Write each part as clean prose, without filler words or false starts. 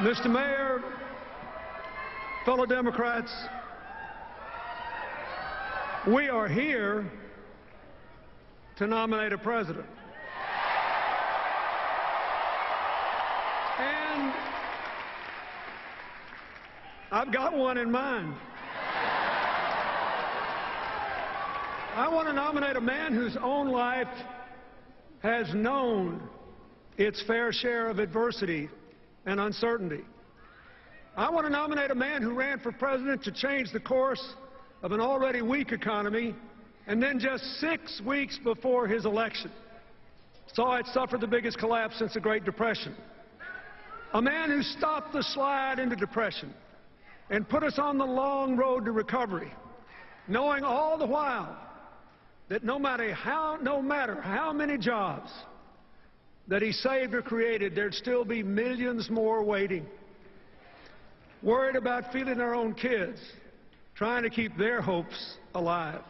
Mr. Mayor, fellow Democrats, we are here to nominate a president. And I've got one in mind. I want to nominate a man whose own life has known its fair share of adversity and uncertainty. I want to nominate a man who ran for president to change the course of an already weak economy, and then just 6 weeks before his election saw it suffer the biggest collapse since the Great Depression. A man who stopped the slide into depression and put us on the long road to recovery, knowing all the while that no matter how many jobs that he saved or created, there'd still be millions more waiting, worried about feeding our own kids, trying to keep their hopes alive.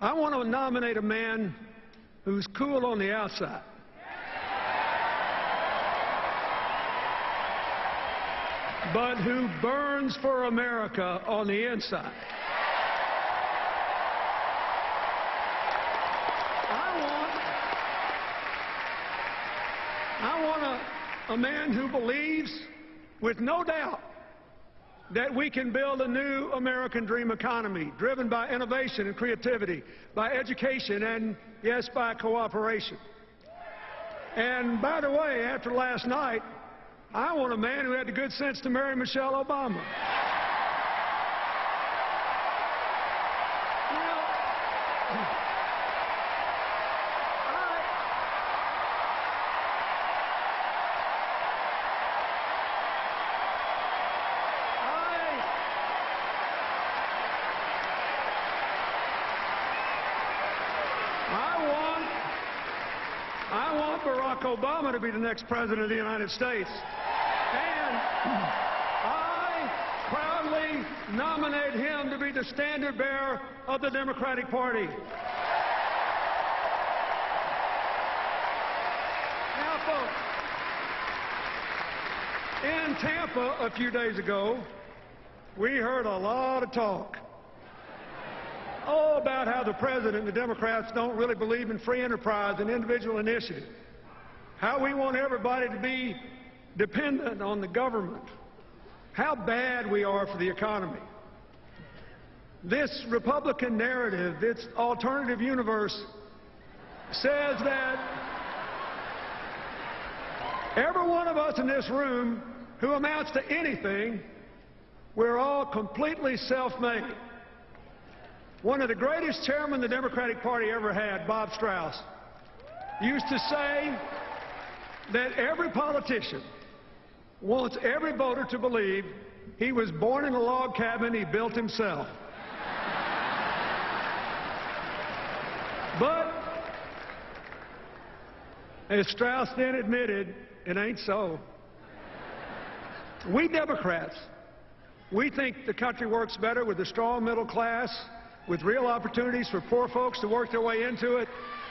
I want to nominate a man who's cool on the outside, but who burns for America on the inside. I want a man who believes with no doubt that we can build a new American dream economy driven by innovation and creativity, by education, and, yes, by cooperation. And, by the way, after last night, I want a man who had the good sense to marry Michelle Obama. I want Barack Obama to be the next president of the United States. And I proudly nominate him to be the standard bearer of the Democratic Party. Now, folks, in Tampa a few days ago, we heard a lot of talk about how the president and the Democrats don't really believe in free enterprise and individual initiative, how we want everybody to be dependent on the government, how bad we are for the economy. This Republican narrative, this alternative universe, says that every one of us in this room who amounts to anything, we're all completely self-made. One of the greatest chairmen the Democratic Party ever had, Bob Strauss, used to say that every politician wants every voter to believe he was born in a log cabin he built himself. But, as Strauss then admitted, it ain't so. We Democrats, we think the country works better with a strong middle class, with real opportunities for poor folks to work their way into it,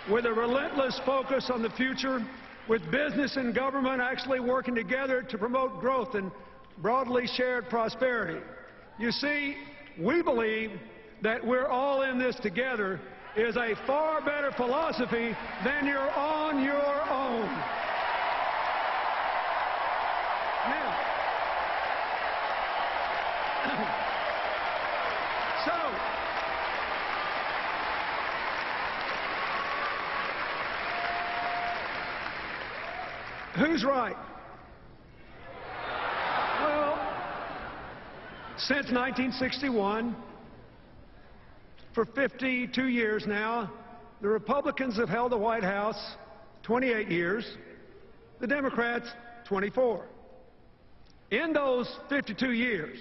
with a relentless focus on the future, with business and government actually working together to promote growth and broadly shared prosperity. You see, we believe that we're all in this together is a far better philosophy than you're on your own. Now, who's right? Well, since 1961, for 52 years now, the Republicans have held the White House 28 years, the Democrats 24. In those 52 years,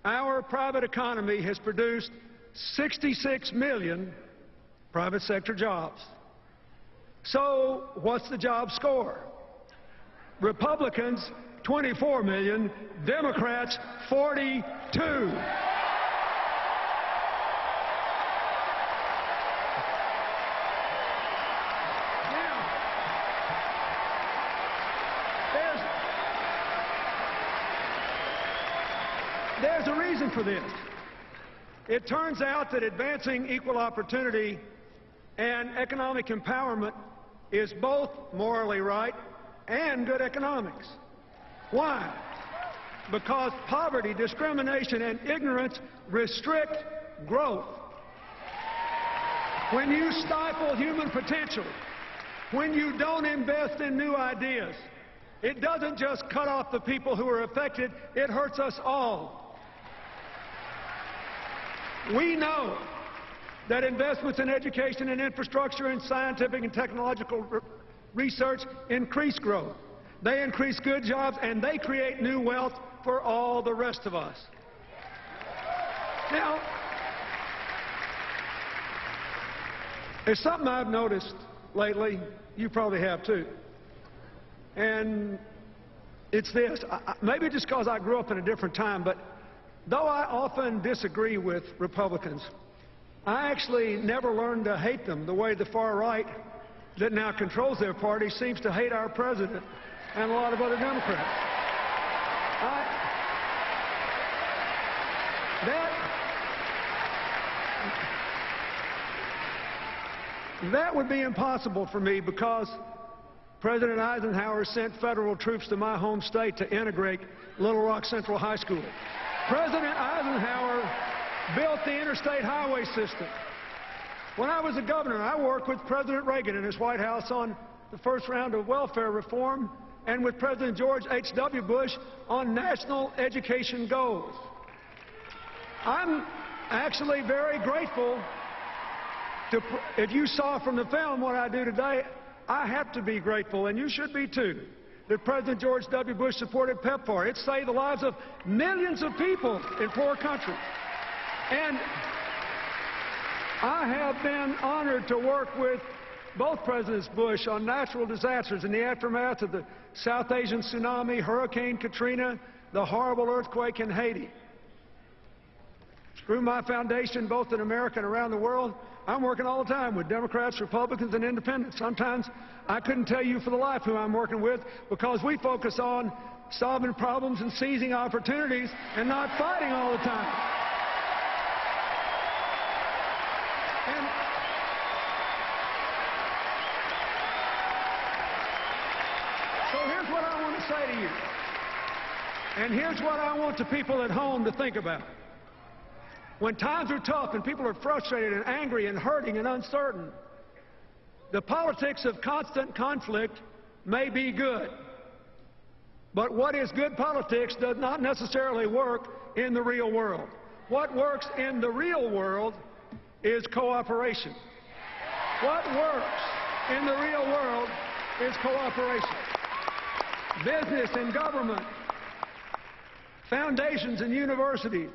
our private economy has produced 66 million private sector jobs. So what's the job score? Republicans, 24 million. Democrats, 42. for this. It turns out that advancing equal opportunity and economic empowerment is both morally right and good economics. Why? Because poverty, discrimination, and ignorance restrict growth. When you stifle human potential, when you don't invest in new ideas, it doesn't just cut off the people who are affected, it hurts us all. We know that investments in education and infrastructure and scientific and technological research increase growth. They increase good jobs and they create new wealth for all the rest of us. Now, there's something I've noticed lately, you probably have too, and it's this. Maybe just because I grew up in a different time, but though I often disagree with Republicans, I actually never learned to hate them the way the far right that now controls their party seems to hate our president and a lot of other Democrats. That would be impossible for me because President Eisenhower sent federal troops to my home state to integrate Little Rock Central High School. President Eisenhower built the interstate highway system. When I was a governor, I worked with President Reagan in his White House on the first round of welfare reform and with President George H.W. Bush on national education goals. I'm actually very grateful to, if you saw from the film what I do today, I have to be grateful, and you should be too, that President George W. Bush supported PEPFAR. It saved the lives of millions of people in poor countries. And I have been honored to work with both Presidents Bush on natural disasters in the aftermath of the South Asian tsunami, Hurricane Katrina, the horrible earthquake in Haiti. Through my foundation, both in America and around the world, I'm working all the time with Democrats, Republicans, and independents. Sometimes I couldn't tell you for the life who I'm working with because we focus on solving problems and seizing opportunities and not fighting all the time. And so here's what I want to say to you. And here's what I want the people at home to think about. When times are tough and people are frustrated and angry and hurting and uncertain, the politics of constant conflict may be good. But what is good politics does not necessarily work in the real world. What works in the real world is cooperation. What works in the real world is cooperation. Business and government, foundations and universities.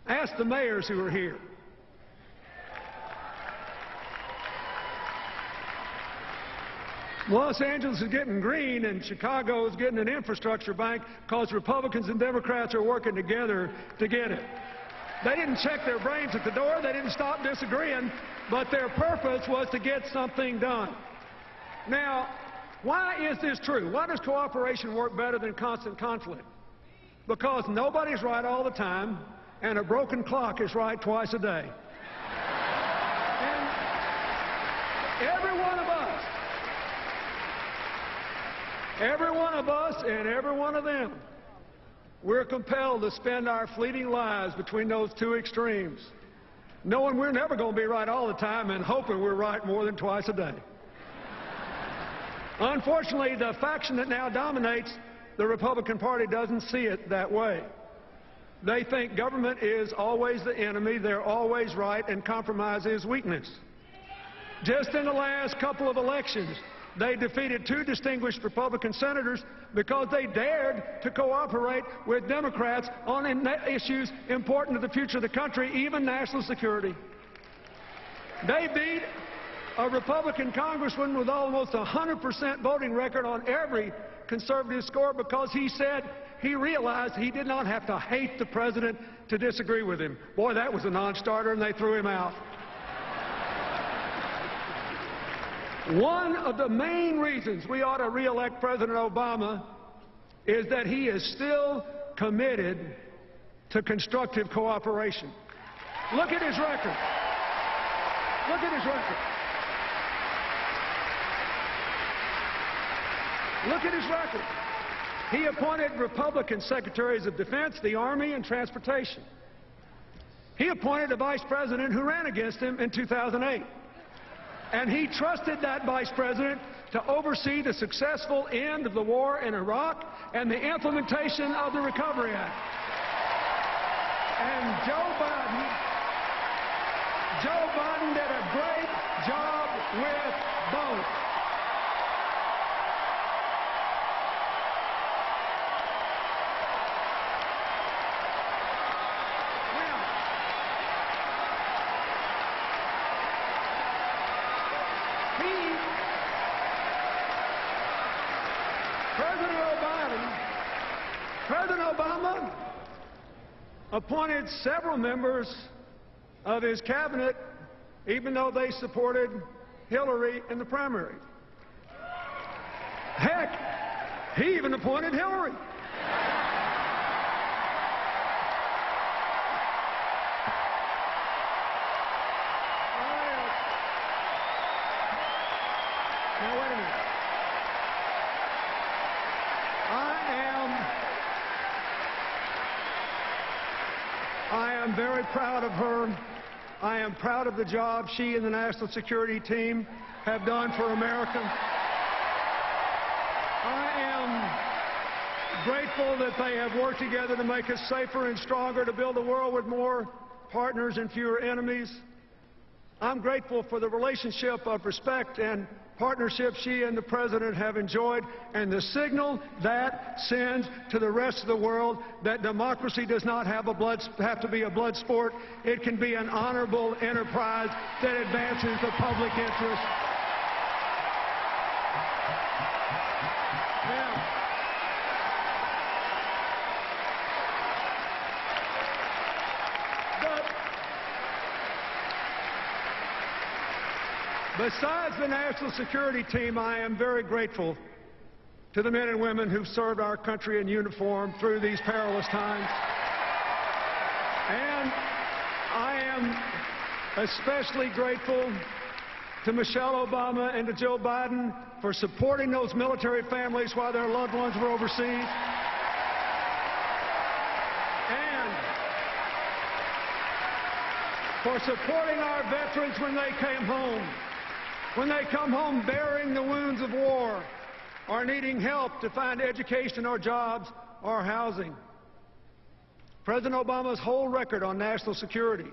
Ask the mayors who are here. Los Angeles is getting green and Chicago is getting an infrastructure bank because Republicans and Democrats are working together to get it. They didn't check their brains at the door. They didn't stop disagreeing, but their purpose was to get something done. Now, why is this true? Why does cooperation work better than constant conflict? Because nobody's right all the time, and a broken clock is right twice a day. And every one of us and every one of them, we're compelled to spend our fleeting lives between those two extremes, knowing we're never going to be right all the time and hoping we're right more than twice a day. Unfortunately, the faction that now dominates the Republican Party doesn't see it that way. They think government is always the enemy, they're always right, and compromise is weakness. Just in the last couple of elections, they defeated 2 distinguished Republican senators because they dared to cooperate with Democrats on issues important to the future of the country, even national security. They beat a Republican congressman with almost a 100% voting record on every conservative score because he said he realized he did not have to hate the president to disagree with him. Boy, that was a non-starter, and they threw him out. One of the main reasons we ought to re-elect President Obama is that he is still committed to constructive cooperation. Look at his record. Look at his record. Look at his record. He appointed Republican secretaries of defense, the Army, and transportation. He appointed a vice president who ran against him in 2008. And he trusted that vice president to oversee the successful end of the war in Iraq and the implementation of the Recovery Act. And Joe Biden did a great job with both. President Obama appointed several members of his cabinet, even though they supported Hillary in the primary. Heck, he even appointed Hillary. Now, wait a minute. I am very proud of her. I am proud of the job she and the National Security Team have done for America. I am grateful that they have worked together to make us safer and stronger, to build a world with more partners and fewer enemies. I'm grateful for the relationship of respect and partnership she and the President have enjoyed, and the signal that sends to the rest of the world that democracy does not have to be a blood sport. It can be an honorable enterprise that advances the public interest. Besides the National Security Team, I am very grateful to the men and women who've served our country in uniform through these perilous times. And I am especially grateful to Michelle Obama and to Joe Biden for supporting those military families while their loved ones were overseas. And for supporting our veterans when they came home. When they come home bearing the wounds of war or needing help to find education or jobs or housing. President Obama's whole record on national security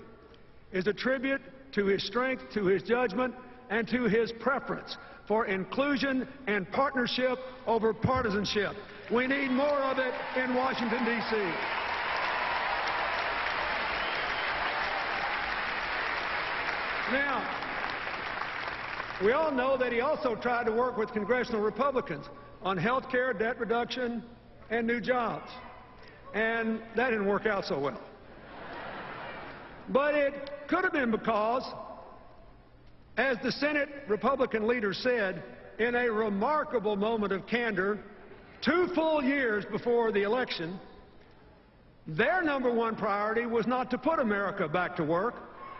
is a tribute to his strength, to his judgment, and to his preference for inclusion and partnership over partisanship. We need more of it in Washington, D.C. Now, we all know that he also tried to work with congressional Republicans on health care, debt reduction, and new jobs. And that didn't work out so well. But it could have been because, as the Senate Republican leader said in a remarkable moment of candor 2 full years before the election, their #1 priority was not to put America back to work.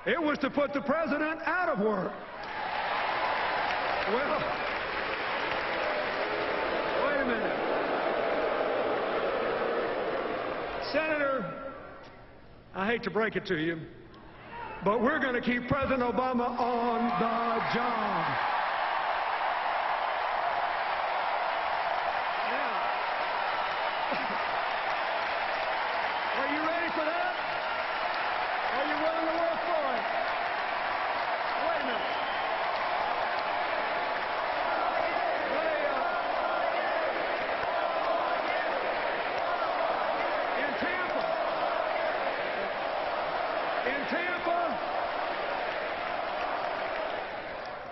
It was to put the president out of work. Well, wait a minute. Senator, I hate to break it to you, but we're going to keep President Obama on the job. Now, are you ready for that? Are you willing to work for it? Wait a minute.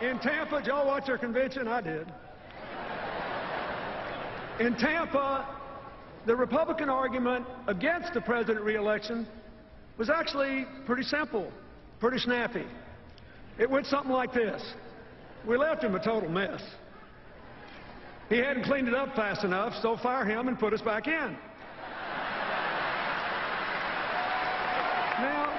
In Tampa, did y'all watch their convention? I did. In Tampa, the Republican argument against the president re-election was actually pretty simple, pretty snappy. It went something like this. We left him a total mess. He hadn't cleaned it up fast enough, so fire him and put us back in. Now,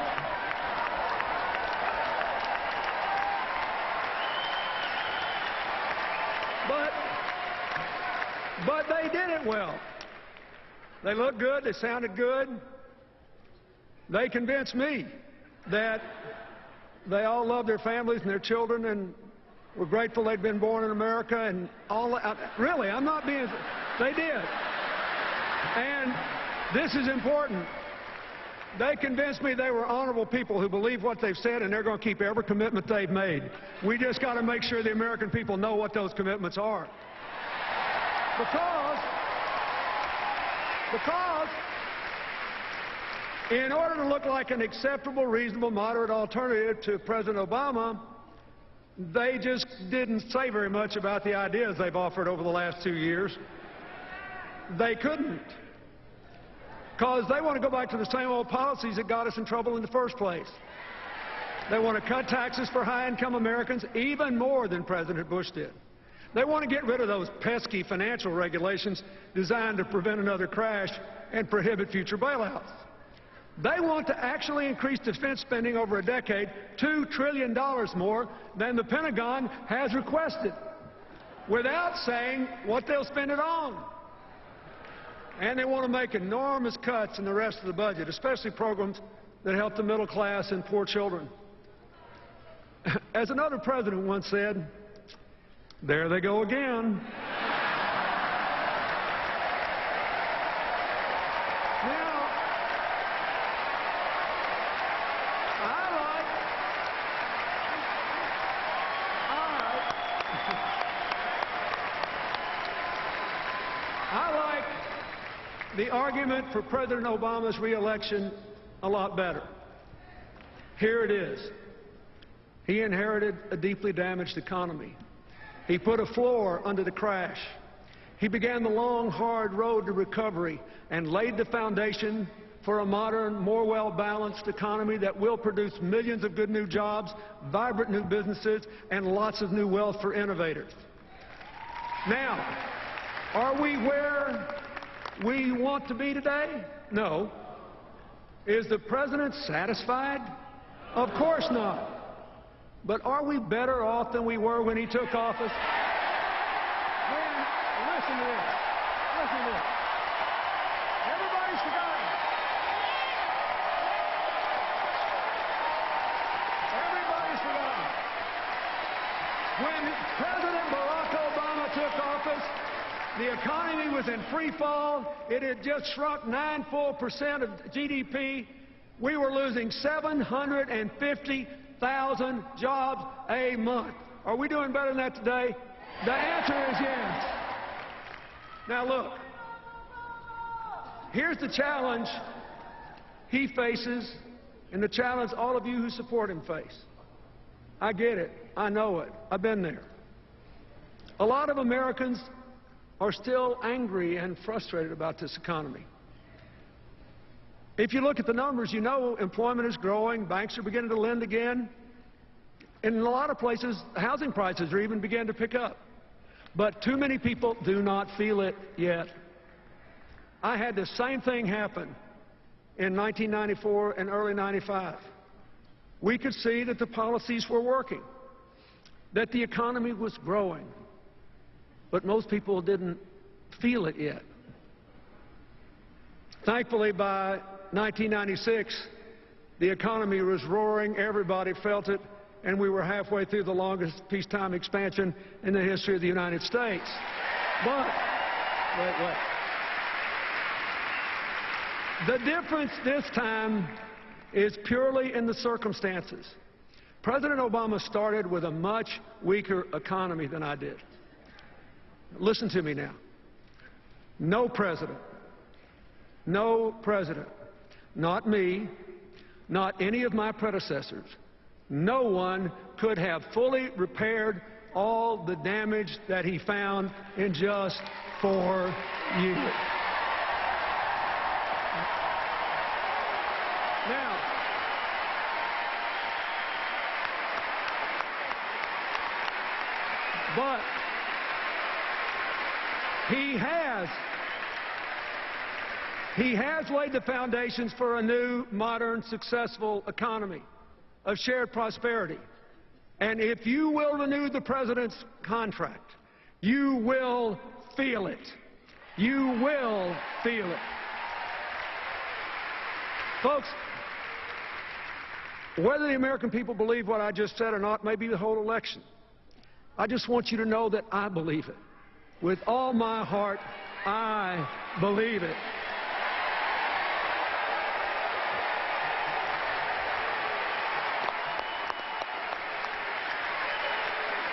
but they did it well. They looked good. They sounded good. They convinced me that they all loved their families and their children and were grateful they'd been born in America and all. Really, I'm not being. They did. And this is important. They convinced me they were honorable people who believe what they've said, and they're going to keep every commitment they've made. We just got to make sure the American people know what those commitments are. Because in order to look like an acceptable, reasonable, moderate alternative to President Obama, they just didn't say very much about the ideas they've offered over the last 2 years. They couldn't. Because they want to go back to the same old policies that got us in trouble in the first place. They want to cut taxes for high-income Americans even more than President Bush did. They want to get rid of those pesky financial regulations designed to prevent another crash and prohibit future bailouts. They want to actually increase defense spending over a decade $2 trillion more than the Pentagon has requested, without saying what they'll spend it on. And they want to make enormous cuts in the rest of the budget, especially programs that help the middle class and poor children. As another president once said, there they go again. Now, I like the argument for President Obama's re-election a lot better. Here it is. He inherited a deeply damaged economy. He put a floor under the crash. He began the long, hard road to recovery and laid the foundation for a modern, more well-balanced economy that will produce millions of good new jobs, vibrant new businesses, and lots of new wealth for innovators. Now, are we where we want to be today? No. Is the president satisfied? Of course not. But are we better off than we were when he took office? Listen to this. Listen to this. Everybody's forgotten. Everybody's forgotten. When President Barack Obama took office, the economy was in free fall. It had just shrunk 9 full % of GDP. We were losing 750,000 jobs a month. Are we doing better than that today? The answer is yes. Now look, here's the challenge he faces and the challenge all of you who support him face. I get it. I know it. I've been there. A lot of Americans are still angry and frustrated about this economy. If you look at the numbers, you know employment is growing, banks are beginning to lend again. In a lot of places, housing prices are even beginning to pick up. But too many people do not feel it yet. I had the same thing happen in 1994 and early 95. We could see that the policies were working, that the economy was growing, but most people didn't feel it yet. Thankfully, by 1996, the economy was roaring, everybody felt it, and we were halfway through the longest peacetime expansion in the history of the United States. But, wait. The difference this time is purely in the circumstances. President Obama started with a much weaker economy than I did. Listen to me now. No president, not me, not any of my predecessors, no one could have fully repaired all the damage that he found in just 4 years. Now, but He has laid the foundations for a new, modern, successful economy of shared prosperity. And if you will renew the President's contract, you will feel it. You will feel it. Folks, whether the American people believe what I just said or not may be the whole election. I just want you to know that I believe it. With all my heart, I believe it.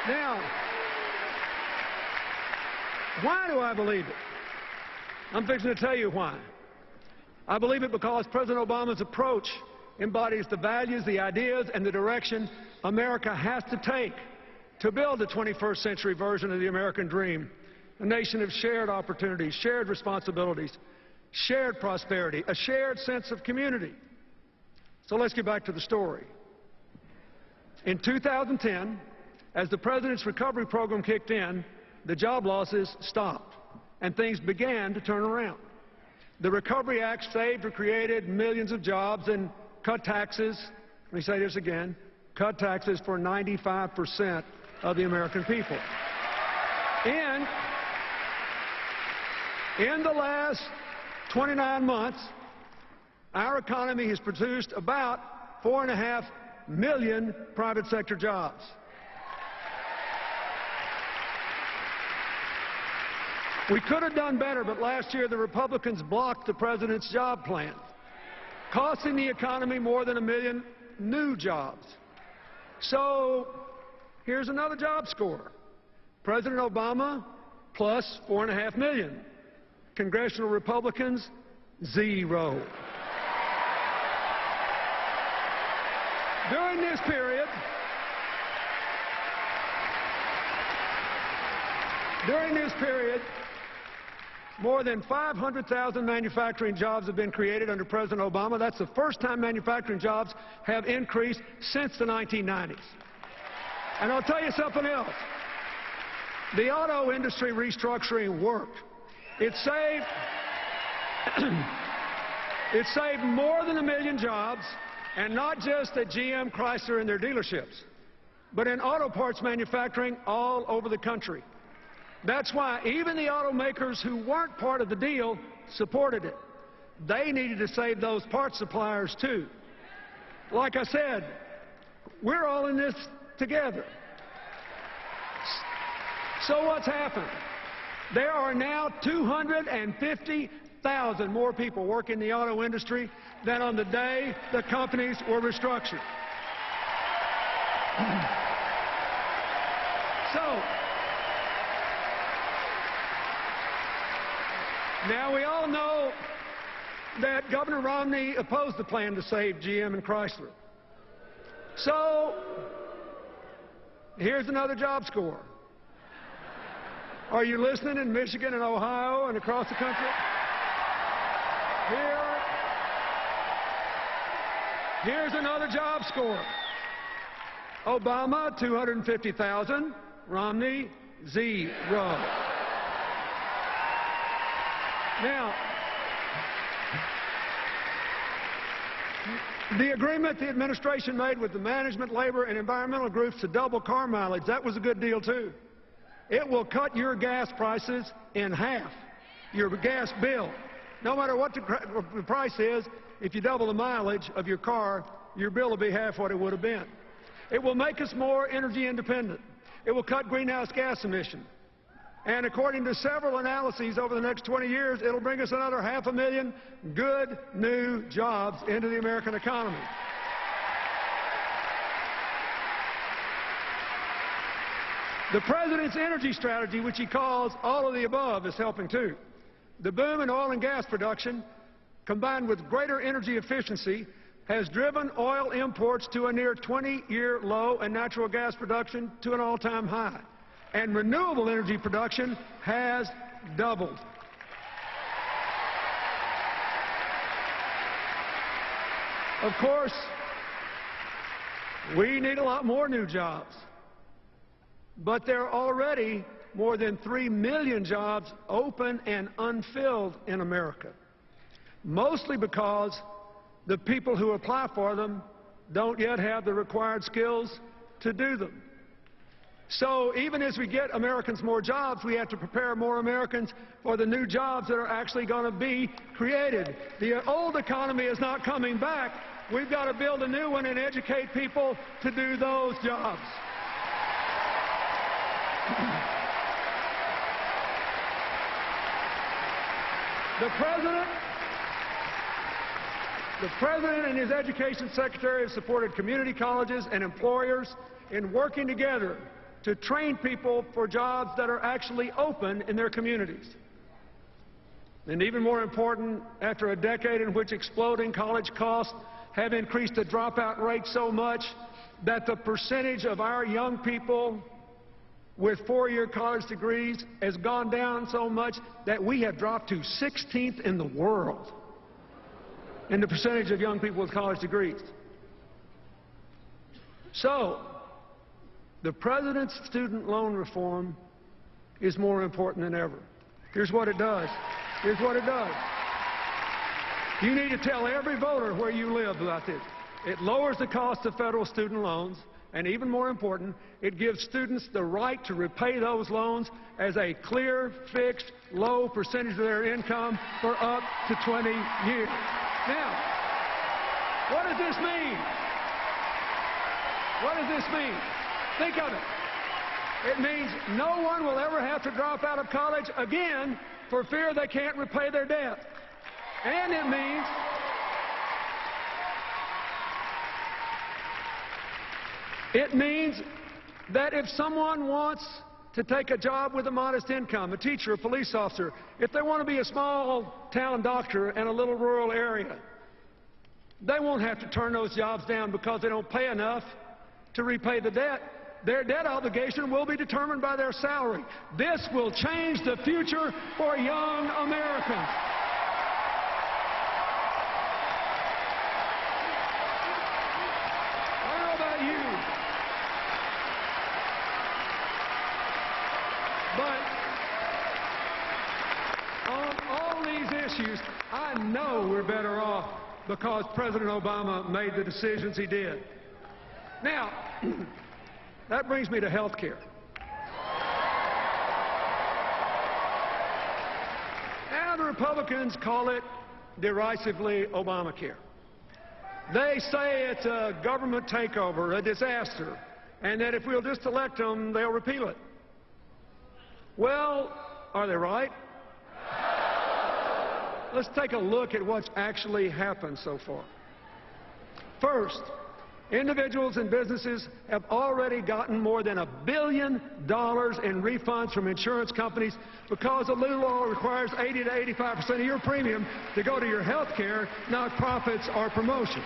Now, why do I believe it? I'm fixing to tell you why. I believe it because President Obama's approach embodies the values, the ideas, and the direction America has to take to build the 21st century version of the American dream, a nation of shared opportunities, shared responsibilities, shared prosperity, a shared sense of community. So let's get back to the story. In 2010, as the President's recovery program kicked in, the job losses stopped, and things began to turn around. The Recovery Act saved or created millions of jobs and cut taxes. Let me say this again. Cut taxes for 95% of the American people. And in the last 29 months, our economy has produced about 4.5 million private sector jobs. We could have done better, but last year the Republicans blocked the President's job plan, costing the economy more than 1 million new jobs. So here's another job score. President Obama plus 4.5 million. Congressional Republicans, 0. During this period, more than 500,000 manufacturing jobs have been created under President Obama. That's the first time manufacturing jobs have increased since the 1990s. And I'll tell you something else. The auto industry restructuring worked. It saved more than 1 million jobs, and not just at GM, Chrysler, and their dealerships, but in auto parts manufacturing all over the country. That's why even the automakers who weren't part of the deal supported it. They needed to save those parts suppliers too. Like I said, we're all in this together. So what's happened? There are now 250,000 more people working in the auto industry than on the day the companies were restructured. So, now, we all know that Governor Romney opposed the plan to save GM and Chrysler. So, here's another job score. Are you listening in Michigan and Ohio and across the country? Here's another job score. Obama, 250,000. Romney, 0. Now, the agreement the administration made with the management, labor, and environmental groups to double car mileage, that was a good deal, too. It will cut your gas prices in half, your gas bill. No matter what the price is, if you double the mileage of your car, your bill will be half what it would have been. It will make us more energy independent. It will cut greenhouse gas emissions. And according to several analyses over the next 20 years, it'll bring us another 500,000 good new jobs into the American economy. The President's energy strategy, which he calls all of the above, is helping too. The boom in oil and gas production, combined with greater energy efficiency, has driven oil imports to a near 20-year low and natural gas production to an all-time high. And renewable energy production has doubled. Of course, we need a lot more new jobs. But there are already more than 3 million jobs open and unfilled in America. mostly because the people who apply for them don't yet have the required skills to do them. So even as we get Americans more jobs, we have to prepare more Americans for the new jobs that are actually going to be created. The old economy is not coming back. We've got to build a new one and educate people to do those jobs. The President and his Education Secretary have supported community colleges and employers in working together to train people for jobs that are actually open in their communities. And even more important, after a decade in which exploding college costs have increased the dropout rate so much that the percentage of our young people with four-year college degrees has gone down so much that we have dropped to 16th in the world in the percentage of young people with college degrees. So, the President's student loan reform is more important than ever. Here's what it does. Here's what it does. You need to tell every voter where you live about this. It lowers the cost of federal student loans, and even more important, it gives students the right to repay those loans as a clear, fixed, low percentage of their income for up to 20 years. Now, what does this mean? What does this mean? Think of it. It means no one will ever have to drop out of college again for fear they can't repay their debt. And it means that if someone wants to take a job with a modest income, a teacher, a police officer, if they want to be a small-town doctor in a little rural area, they won't have to turn those jobs down because they don't pay enough to repay the debt. Their debt obligation will be determined by their salary. This will change the future for young Americans. I don't know about you, but on all these issues, I know we're better off because President Obama made the decisions he did. Now, that brings me to health care. Now the Republicans call it derisively Obamacare. They say it's a government takeover, a disaster, and that if we'll just elect them, they'll repeal it. Well, are they right? Let's take a look at what's actually happened so far. First, individuals and businesses have already gotten more than $1 billion in refunds from insurance companies because the new law requires 80 to 85% of your premium to go to your health care, not profits or promotion.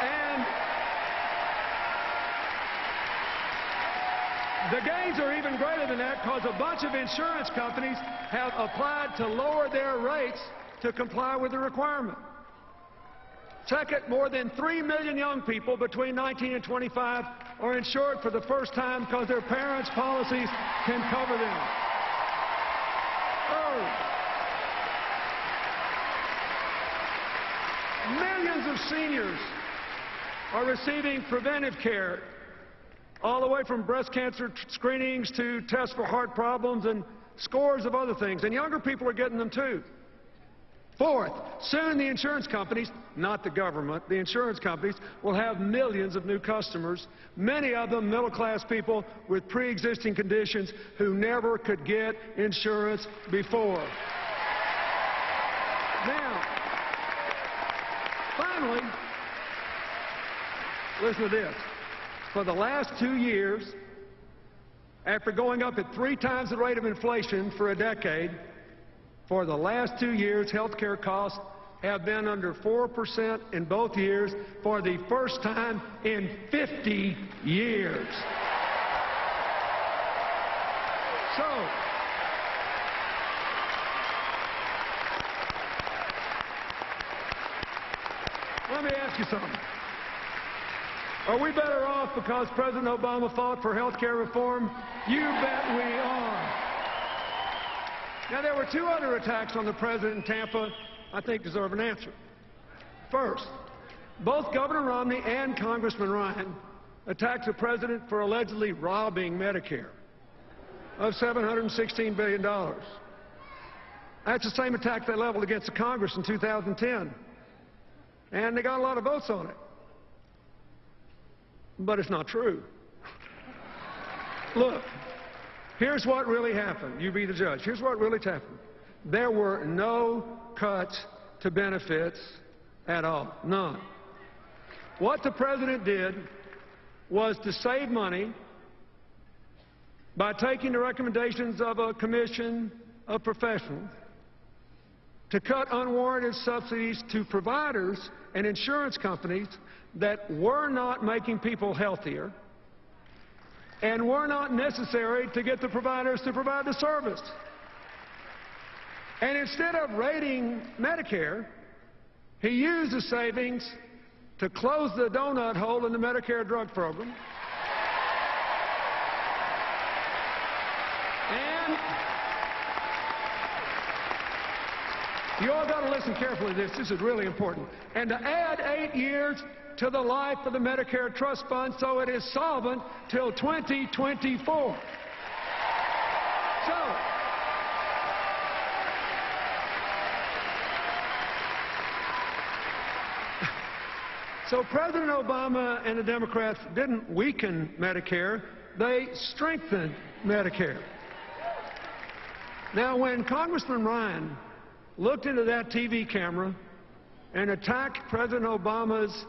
And the gains are even greater than that because a bunch of insurance companies have applied to lower their rates to comply with the requirement. Second, more than 3 million young people between 19 and 25 are insured for the first time because their parents' policies can cover them. Third, millions of seniors are receiving preventive care, all the way from breast cancer screenings to tests for heart problems and scores of other things, and younger people are getting them too. Fourth, soon the insurance companies, not the government, the insurance companies will have millions of new customers, many of them middle-class people with pre-existing conditions who never could get insurance before. Now, finally, listen to this. For the last 2 years, after going up at 3 times the rate of inflation for a decade, for the last 2 years, health care costs have been under 4% in both years for the first time in 50 years. So, let me ask you something. Are we better off because President Obama fought for health care reform? You bet we are. Now, there were 2 other attacks on the president in Tampa I think deserve an answer. First, both Governor Romney and Congressman Ryan attacked the president for allegedly robbing Medicare of $716 billion. That's the same attack they leveled against the Congress in 2010. And they got a lot of votes on it. But it's not true. Look, here's what really happened. You be the judge. Here's what really happened. There were no cuts to benefits at all. None. What the president did was to save money by taking the recommendations of a commission of professionals to cut unwarranted subsidies to providers and insurance companies that were not making people healthier and were not necessary to get the providers to provide the service. And instead of raiding Medicare, he used the savings to close the donut hole in the Medicare drug program. And you all got to listen carefully to this. This is really important. And to add 8 years to the life of the Medicare Trust Fund so it is solvent till 2024. So President Obama and the Democrats didn't weaken Medicare, they strengthened Medicare. Now, when Congressman Ryan looked into that TV camera and attacked President Obama's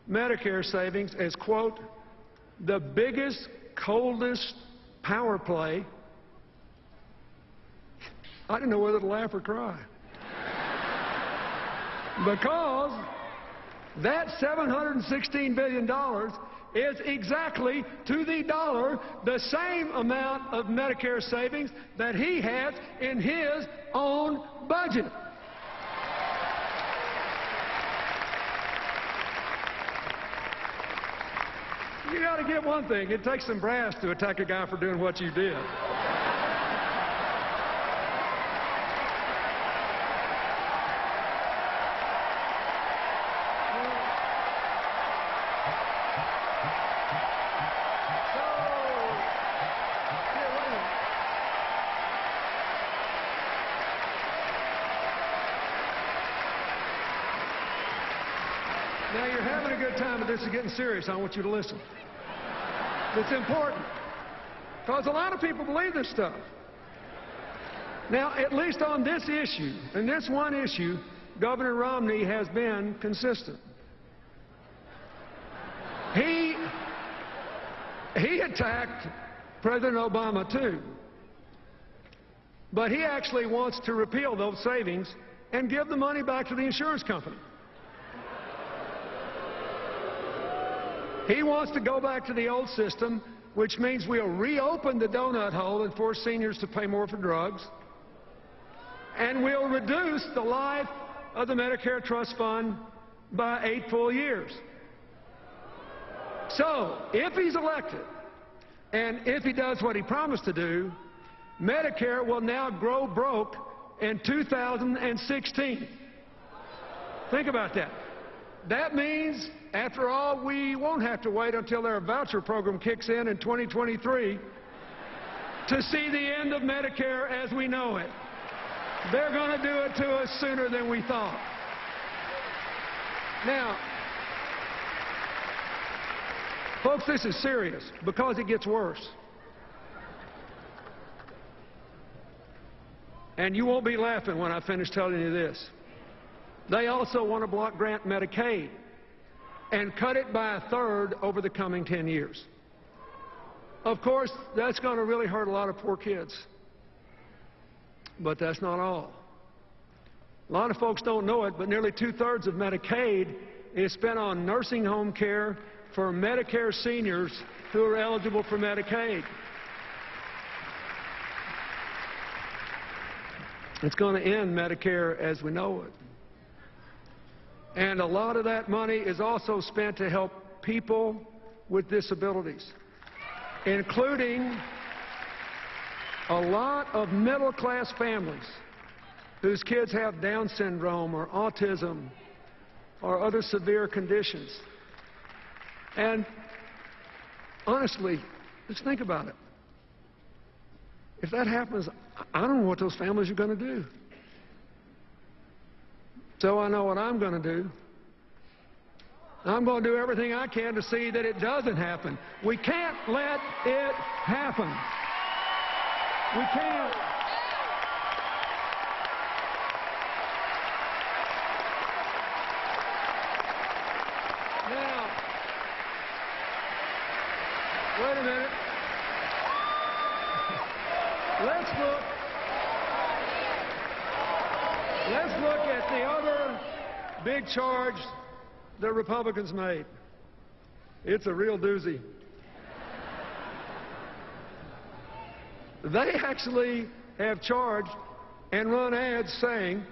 Medicare savings as, quote, the biggest, coldest power play, I didn't know whether to laugh or cry. Because that $716 billion is exactly to the dollar the same amount of Medicare savings that he has in his own budget. You got to get one thing. It takes some brass to attack a guy for doing what you did. Now, you're having a good time, but this is getting serious. I want you to listen. It's important, because a lot of people believe this stuff. Now, at least on this issue, and this one issue, Governor Romney has been consistent. He attacked President Obama, too. But he actually wants to repeal those savings and give the money back to the insurance company. He wants to go back to the old system, which means we'll reopen the donut hole and force seniors to pay more for drugs. And we'll reduce the life of the Medicare Trust Fund by 8 full years. So, if he's elected, and if he does what he promised to do, Medicare will now grow broke in 2016. Think about that. That means, after all, we won't have to wait until their voucher program kicks in 2023 to see the end of Medicare as we know it. They're going to do it to us sooner than we thought. Now, folks, this is serious because it gets worse. And you won't be laughing when I finish telling you this. They also want to block grant Medicaid and cut it by 1/3 over the coming 10 years. Of course, that's going to really hurt a lot of poor kids. But that's not all. A lot of folks don't know it, but nearly 2/3 of Medicaid is spent on nursing home care for Medicare seniors who are eligible for Medicaid. It's going to end Medicare as we know it. And a lot of that money is also spent to help people with disabilities, including a lot of middle-class families whose kids have Down syndrome or autism or other severe conditions. And honestly, just think about it. If that happens, I don't know what those families are going to do. So I know what I'm going to do. I'm going to do everything I can to see that it doesn't happen. We can't let it happen. We can't. Now, wait a minute. Let's look at the other big charge the Republicans made. It's a real doozy. They actually have charged and run ads saying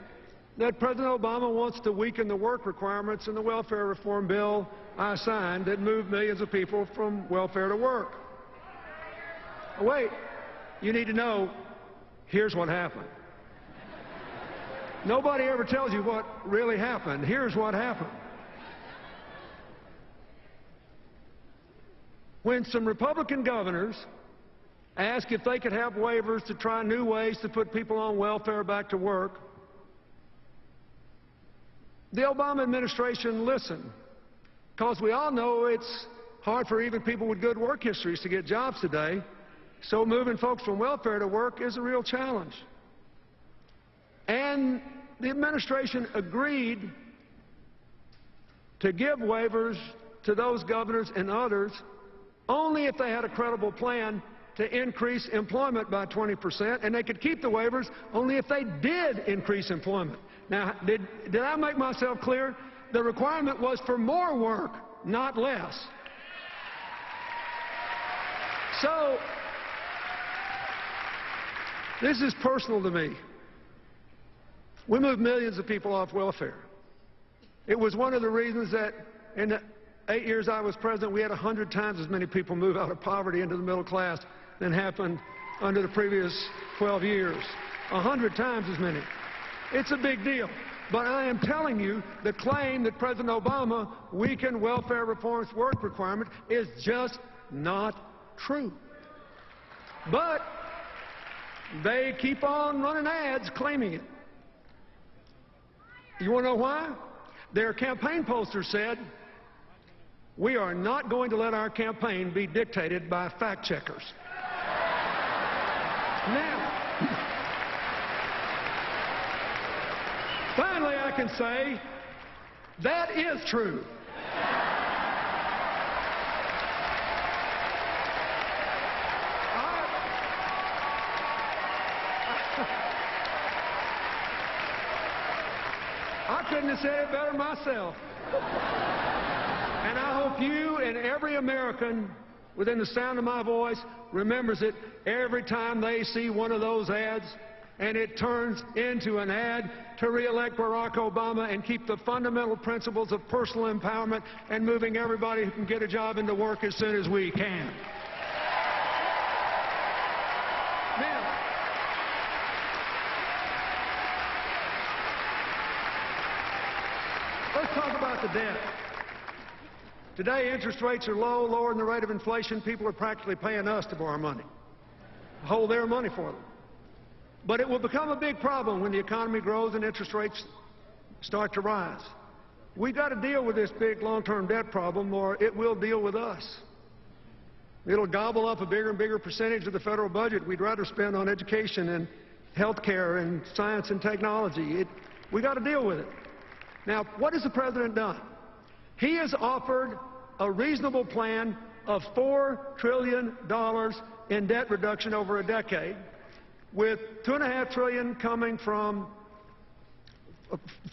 that President Obama wants to weaken the work requirements in the welfare reform bill I signed that moved millions of people from welfare to work. Wait, you need to know, here's what happened. Nobody ever tells you what really happened. Here's what happened. When some Republican governors asked if they could have waivers to try new ways to put people on welfare back to work, the Obama administration listened, because we all know it's hard for even people with good work histories to get jobs today, so moving folks from welfare to work is a real challenge. And the administration agreed to give waivers to those governors and others only if they had a credible plan to increase employment by 20%, and they could keep the waivers only if they did increase employment. Now, did I make myself clear? The requirement was for more work, not less. So, this is personal to me. We moved millions of people off welfare. It was one of the reasons that in the 8 years I was president, we had 100 times as many people move out of poverty into the middle class than happened under the previous 12 years. 100 times as many. It's a big deal. But I am telling you, the claim that President Obama weakened welfare reform's work requirement is just not true. But they keep on running ads claiming it. You want to know why? Their campaign poster said, "We are not going to let our campaign be dictated by fact checkers." Now, finally I can say that is true. I couldn't have said it better myself. And I hope you and every American within the sound of my voice remembers it every time they see one of those ads and it turns into an ad to re-elect Barack Obama and keep the fundamental principles of personal empowerment and moving everybody who can get a job into work as soon as we can. Now, let's talk about the debt. Today, interest rates are low, lower than the rate of inflation. People are practically paying us to borrow money, hold their money for them. But it will become a big problem when the economy grows and interest rates start to rise. We've got to deal with this big long-term debt problem, or it will deal with us. It'll gobble up a bigger and bigger percentage of the federal budget we'd rather spend on education and health care and science and technology. We've got to deal with it. Now, what has the president done? He has offered a reasonable plan of $4 trillion in debt reduction over a decade, with $2.5 trillion coming from,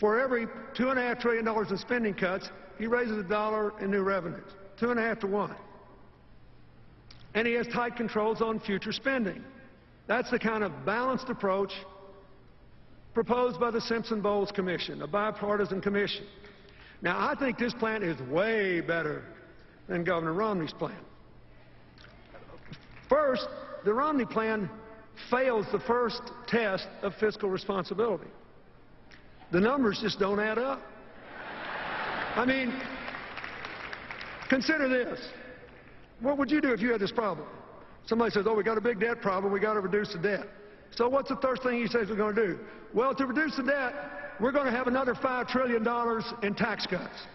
for every $2.5 trillion in spending cuts, he raises $1 in new revenues, 2.5 to 1. And he has tight controls on future spending. That's the kind of balanced approach proposed by the Simpson-Bowles Commission, a bipartisan commission. Now, I think this plan is way better than Governor Romney's plan. First, the Romney plan fails the first test of fiscal responsibility. The numbers just don't add up. I mean, consider this. What would you do if you had this problem? Somebody says, oh, we got a big debt problem, we got to reduce the debt. So what's the first thing he says we're going to do? Well, to reduce the debt, we're going to have another $5 trillion in tax cuts,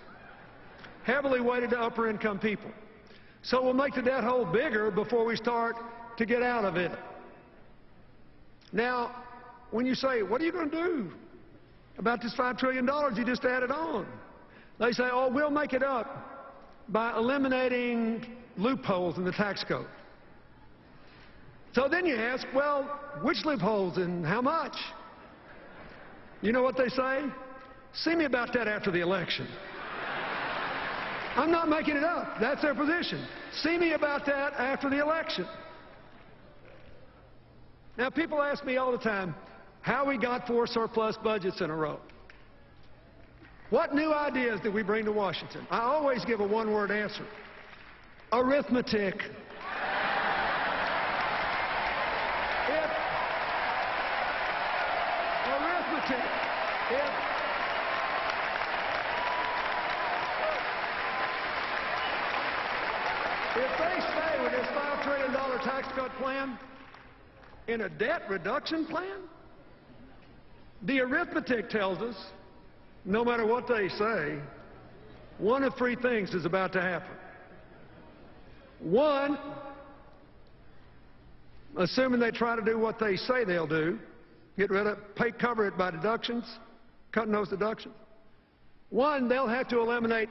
heavily weighted to upper income people. So we'll make the debt hole bigger before we start to get out of it. Now, when you say, what are you going to do about this $5 trillion you just added on? They say, oh, we'll make it up by eliminating loopholes in the tax code. So then you ask, well, which loopholes and how much? You know what they say? See me about that after the election. I'm not making it up. That's their position. See me about that after the election. Now, people ask me all the time how we got 4 surplus budgets in a row. What new ideas did we bring to Washington? I always give a one-word answer. Arithmetic. If they stay with this $5 trillion tax cut plan in a debt reduction plan, the arithmetic tells us, no matter what they say, one of 3 things is about to happen. One, assuming they try to do what they say they'll do, cover it by deductions, cutting those deductions. One, they'll have to eliminate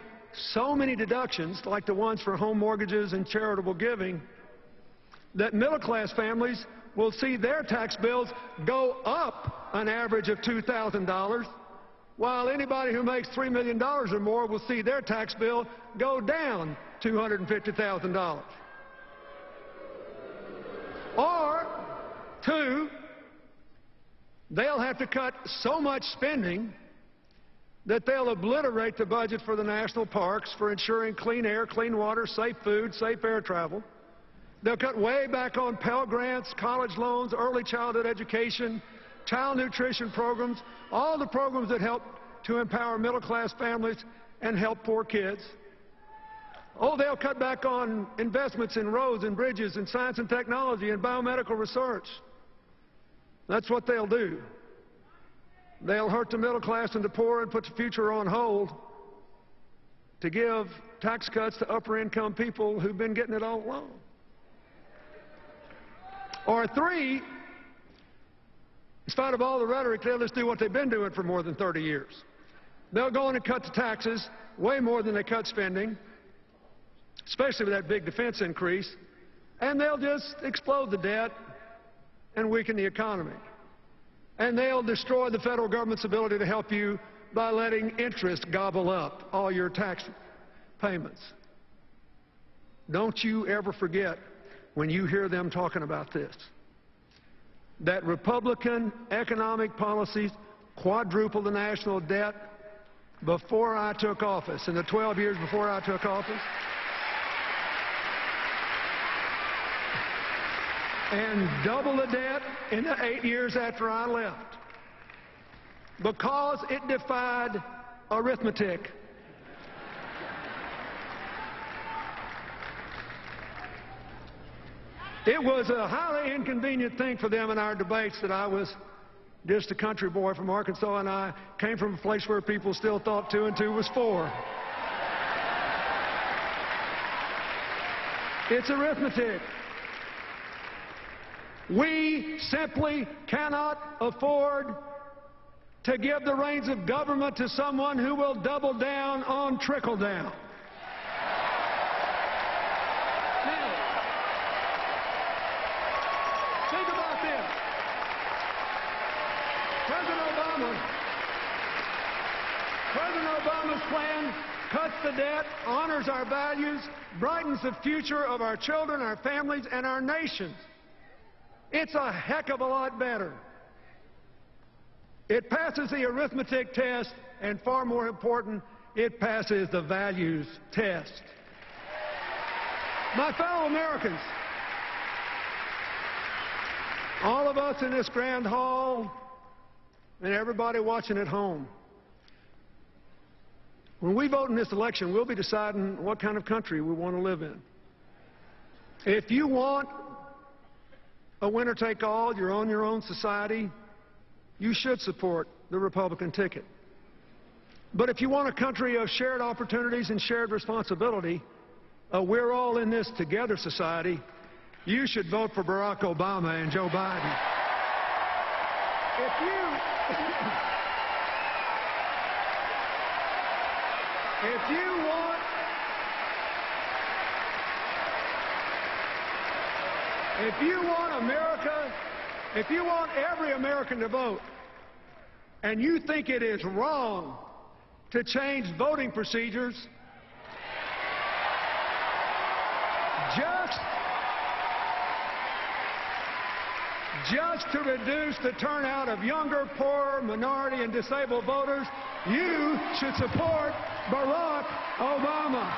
so many deductions, like the ones for home mortgages and charitable giving, that middle-class families will see their tax bills go up an average of $2,000, while anybody who makes $3 million or more will see their tax bill go down $250,000. Or, 2, they'll have to cut so much spending that they'll obliterate the budget for the national parks, for ensuring clean air, clean water, safe food, safe air travel. They'll cut way back on Pell Grants, college loans, early childhood education, child nutrition programs, all the programs that help to empower middle-class families and help poor kids. Oh, they'll cut back on investments in roads and bridges and science and technology and biomedical research. That's what they'll do. They'll hurt the middle class and the poor and put the future on hold to give tax cuts to upper-income people who've been getting it all along. Or 3, in spite of all the rhetoric, they'll just do what they've been doing for more than 30 years. They'll go in and cut the taxes way more than they cut spending, especially with that big defense increase, and they'll just explode the debt and weaken the economy. And they'll destroy the federal government's ability to help you by letting interest gobble up all your tax payments. Don't you ever forget, when you hear them talking about this, that Republican economic policies quadrupled the national debt before I took office, in the 12 years before I took office, and double the debt in the 8 years after I left, because it defied arithmetic. It was a highly inconvenient thing for them in our debates that I was just a country boy from Arkansas, and I came from a place where people still thought 2 and 2 was 4. It's arithmetic. We simply cannot afford to give the reins of government to someone who will double down on trickle down. Now, think about this. President Obama's plan cuts the debt, honors our values, brightens the future of our children, our families, and our nations. It's a heck of a lot better. It passes the arithmetic test, and far more important, it passes the values test. My fellow Americans, all of us in this grand hall and everybody watching at home, when we vote in this election, we'll be deciding what kind of country we want to live in. If you want a winner-take-all, you're on your own society, you should support the Republican ticket. But if you want a country of shared opportunities and shared responsibility, we're all in this together society, you should vote for Barack Obama and Joe Biden. If you want America, if you want every American to vote, and you think it is wrong to change voting procedures, just to reduce the turnout of younger, poor, minority, and disabled voters, you should support Barack Obama.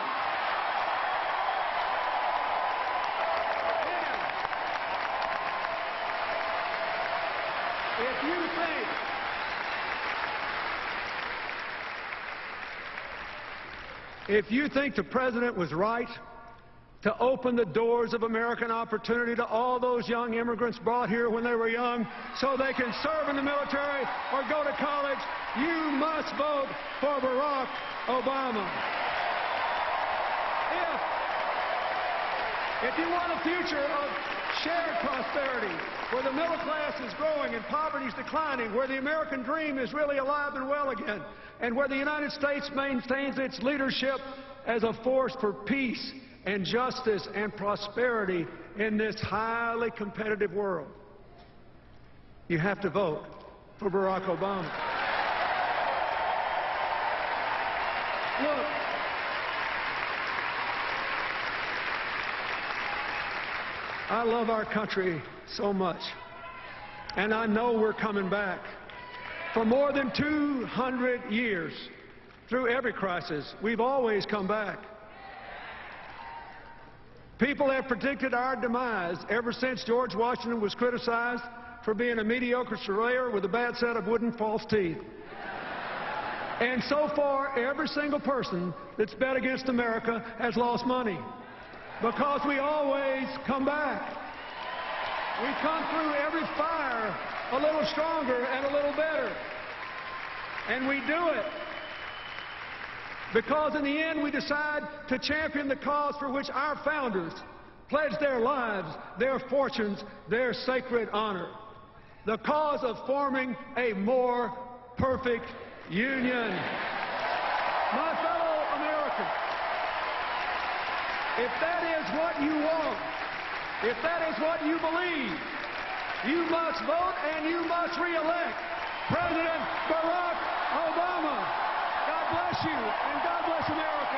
If you think the president was right to open the doors of American opportunity to all those young immigrants brought here when they were young so they can serve in the military or go to college, you must vote for Barack Obama. If you want a future of shared prosperity, where the middle class is growing and poverty is declining, where the American dream is really alive and well again, and where the United States maintains its leadership as a force for peace and justice and prosperity in this highly competitive world, you have to vote for Barack Obama. Look, I love our country so much, and I know we're coming back. For more than 200 years, through every crisis, we've always come back. People have predicted our demise ever since George Washington was criticized for being a mediocre surveyor with a bad set of wooden false teeth. And so far, every single person that's bet against America has lost money, because we always come back. We come through every fire a little stronger and a little better. And we do it because in the end we decide to champion the cause for which our founders pledged their lives, their fortunes, their sacred honor. The cause of forming a more perfect union. My fellow Americans, if that is what you want, if that is what you believe, you must vote and you must re-elect President Barack Obama. God bless you, and God bless America.